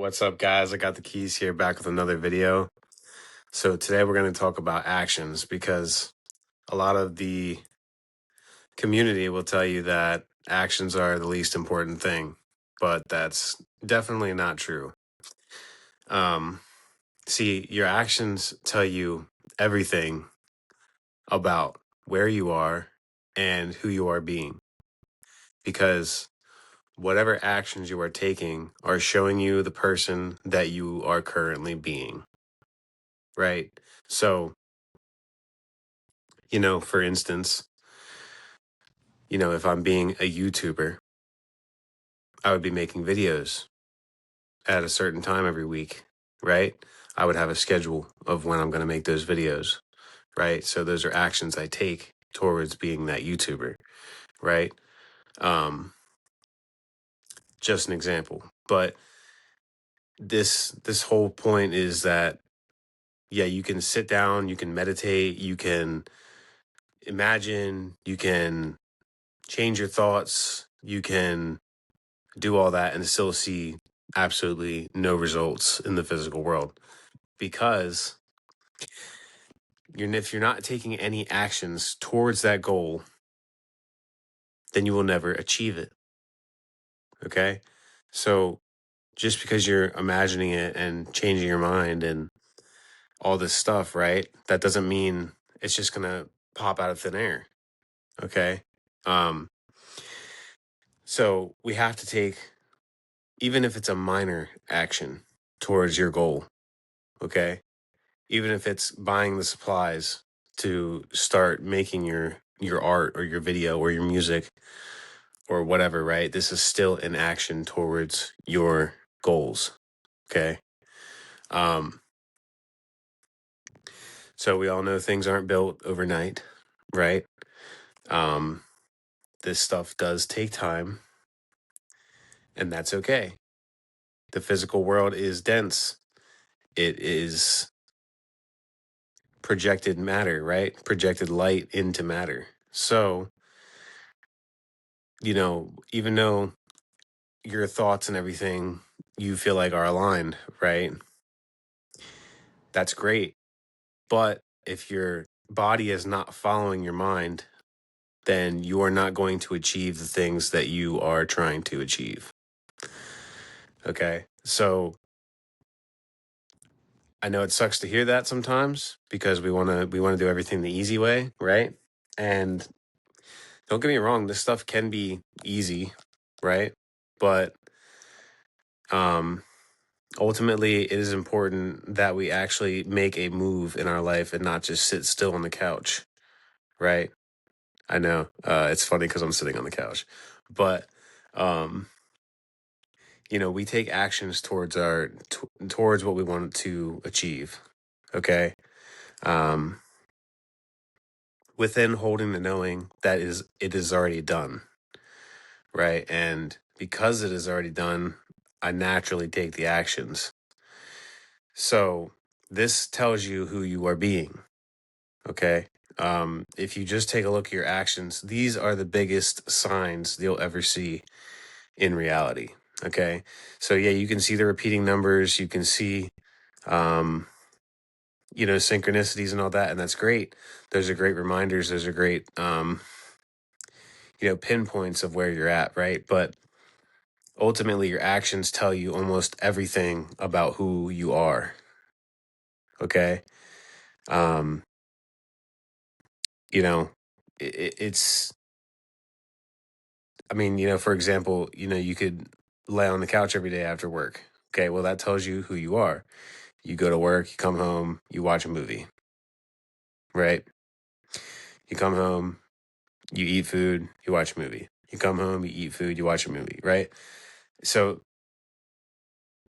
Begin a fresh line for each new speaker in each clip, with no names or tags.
What's up, guys? I got the keys here back with another video. So today we're going to talk about actions because a lot of the community will tell you that actions are the least important thing, but that's definitely not true. See, your actions tell you everything about where you are and who you are being, because whatever actions you are taking are showing you the person that you are currently being, right? So, for instance, if I'm being a YouTuber, I would be making videos at a certain time every week, right? I would have a schedule of when I'm going to make those videos, right? So those are actions I take towards being that YouTuber, right? Just an example. But this whole point is that, yeah, you can sit down, you can meditate, you can imagine, you can change your thoughts, you can do all that and still see absolutely no results in the physical world, because if you're not taking any actions towards that goal, then you will never achieve it. Okay? So just because you're imagining it and changing your mind and all this stuff, right? That doesn't mean it's just going to pop out of thin air. Okay? So we have to take, even if it's a minor action towards your goal, okay? Even if it's buying the supplies to start making your art or your video or your music or whatever, right? This is still an action towards your goals. Okay. So we all know things aren't built overnight, right? This stuff does take time, and that's okay. The physical world is dense. It is projected matter, right? Projected light into matter. So, even though your thoughts and everything you feel like are aligned, right? That's great. But if your body is not following your mind, then you are not going to achieve the things that you are trying to achieve. Okay. So I know it sucks to hear that sometimes, because we want to do everything the easy way, right? And don't get me wrong, this stuff can be easy, right? But ultimately, it is important that we actually make a move in our life and not just sit still on the couch, right? I know. It's funny because I'm sitting on the couch. But, we take actions towards towards what we want to achieve, okay? Within holding the knowing that it is already done, right? And because it is already done, I naturally take the actions. So this tells you who you are being, okay? If you just take a look at your actions, these are the biggest signs you'll ever see in reality, okay? So yeah, you can see the repeating numbers, you can see, synchronicities and all that, and that's great. Those are great reminders. Those are great, pinpoints of where you're at, right? But ultimately, your actions tell you almost everything about who you are, okay? Um, you know, it's, I mean, for example, you could lay on the couch every day after work. Okay, well, that tells you who you are. You go to work, you come home, you watch a movie, right? You come home, you eat food, you watch a movie. You come home, you eat food, you watch a movie, right? So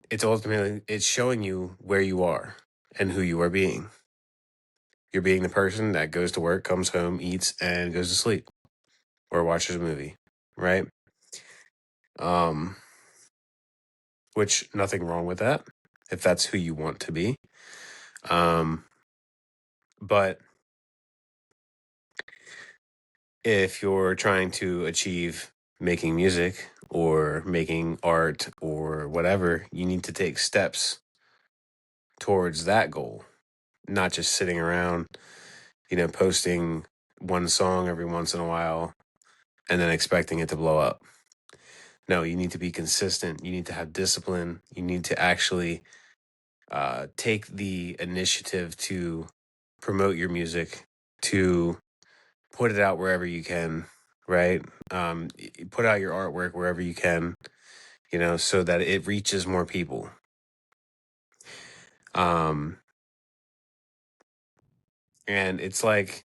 it's showing you where you are and who you are being. You're being the person that goes to work, comes home, eats, and goes to sleep or watches a movie, right? Which, nothing wrong with that if that's who you want to be. But if you're trying to achieve making music or making art or whatever, you need to take steps towards that goal, not just sitting around, posting one song every once in a while and then expecting it to blow up. No, you need to be consistent. You need to have discipline. You need to actually take the initiative to promote your music, to put it out wherever you can, right? Put out your artwork wherever you can, so that it reaches more people. And it's like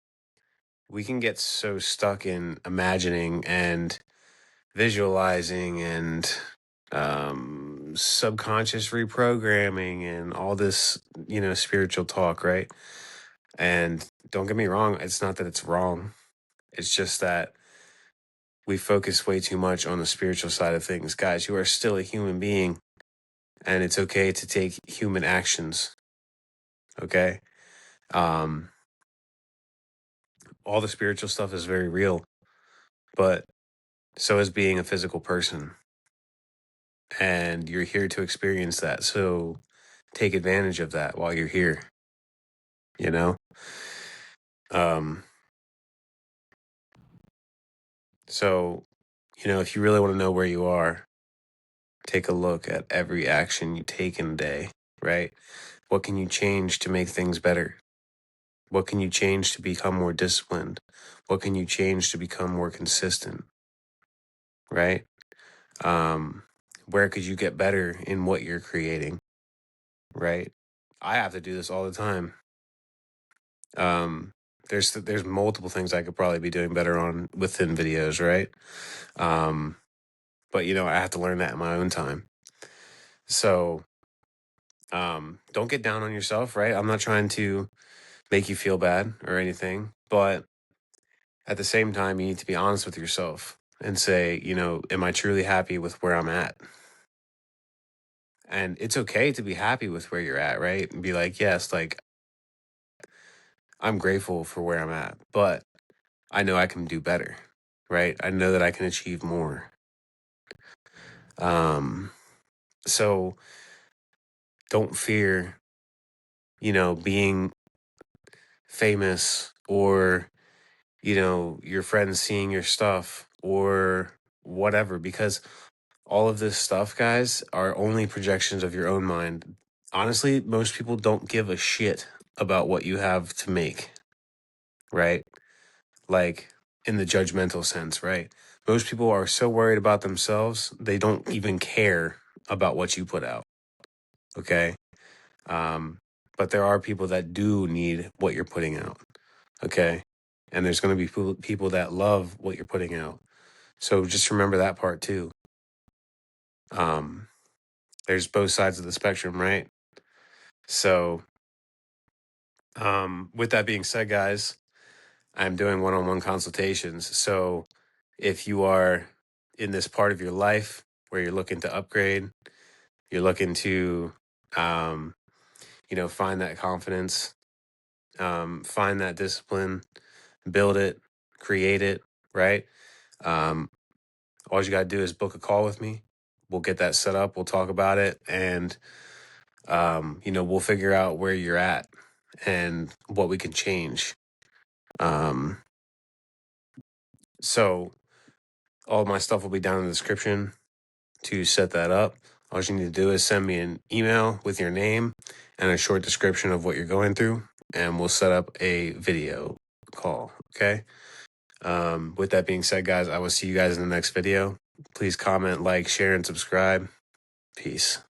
we can get so stuck in imagining and visualizing and subconscious reprogramming and all this, spiritual talk, right? And don't get me wrong, it's not that it's wrong. It's just that we focus way too much on the spiritual side of things. Guys, you are still a human being, and it's okay to take human actions. Okay? All the spiritual stuff is very real, but so is being a physical person. And you're here to experience that. So take advantage of that while you're here. You know? So, if you really want to know where you are, take a look at every action you take in a day, right? What can you change to make things better? What can you change to become more disciplined? What can you change to become more consistent? Right? Where could you get better in what you're creating? Right? I have to do this all the time. There's multiple things I could probably be doing better on within videos, right? But I have to learn that in my own time. So don't get down on yourself, right? I'm not trying to make you feel bad or anything, but at the same time, you need to be honest with yourself and say, am I truly happy with where I'm at? And it's okay to be happy with where you're at, right? And be like, yes, like I'm grateful for where I'm at, but I know I can do better, right? I know that I can achieve more. So don't fear, being famous or, your friends seeing your stuff or whatever, because all of this stuff, guys, are only projections of your own mind. Honestly, most people don't give a shit about what you have to make, right? Like in the judgmental sense, right? Most people are so worried about themselves, they don't even care about what you put out, okay? But there are people that do need what you're putting out, okay? And there's going to be people that love what you're putting out. So just remember that part too. There's both sides of the spectrum, right? So, with that being said, guys, I'm doing one-on-one consultations. So if you are in this part of your life where you're looking to upgrade, you're looking to, find that confidence, find that discipline, build it, create it, right? All you got to do is book a call with me. We'll get that set up. We'll talk about it. And, we'll figure out where you're at and what we can change. So all my stuff will be down in the description to set that up. All you need to do is send me an email with your name and a short description of what you're going through, and we'll set up a video call, okay? With that being said, guys, I will see you guys in the next video. Please comment, like, share, and subscribe. Peace.